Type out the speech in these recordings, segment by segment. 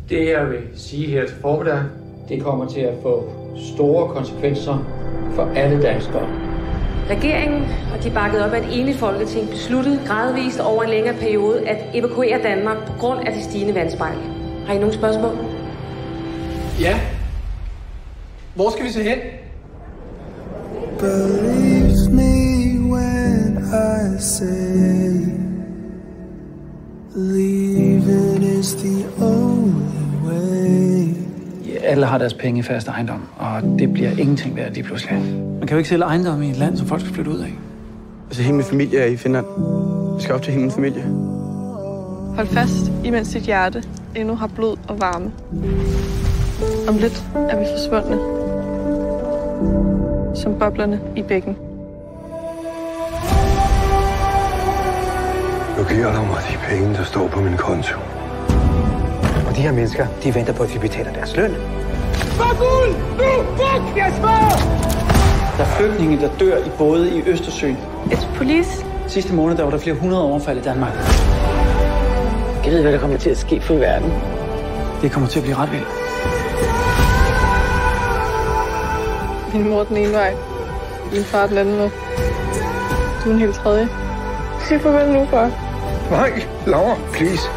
Det jeg vil sige her til formiddag, det kommer til at få store konsekvenser for alle danskere. Regeringen, og de bakkede op af et enigt folketing, besluttede gradvist over en længere periode at evakuere Danmark på grund af det stigende vandspejl. Har I nogle spørgsmål? Ja. Hvor skal vi så hen? Believe me when I say leaving is the only way. Alle har deres penge i fast ejendom, og det bliver ingenting værd lige pludselig. Man kan jo ikke sælge ejendom i et land, som folk skal flytte ud af. Altså, hele min familie er i Finland. Vi skal op til hele min familie. Hold fast, imens dit hjerte endnu har blod og varme. Om lidt er vi forsvundne. Som boblerne i bækken. Nu giver du mig de penge, der står på min konto. Og de her mennesker, de venter på, at vi betaler deres løn. Fuck ud! Nu! Fuck! Jeg spørger! Der er flygtninge, der dør i både i Østersøen. It's police. Sidste måned der var der flere 100 overfald i Danmark. Jeg ved, hvad der kommer til at ske for i verden. Det kommer til at blive ret vildt. Min mor den ene vej. Min far den anden vej. Du er en helt tredje. Sig farvel nu, far. Nej, Laura, please.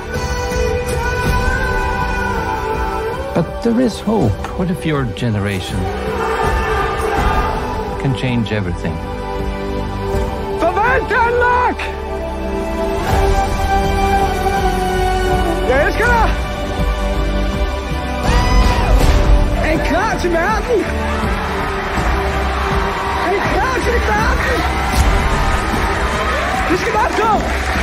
But there is hope. What if your generation can change everything? Farvel, Danmark! Jeg elsker dig! Er I klar til verden? Er I klar til verden? Vi skal bare gå!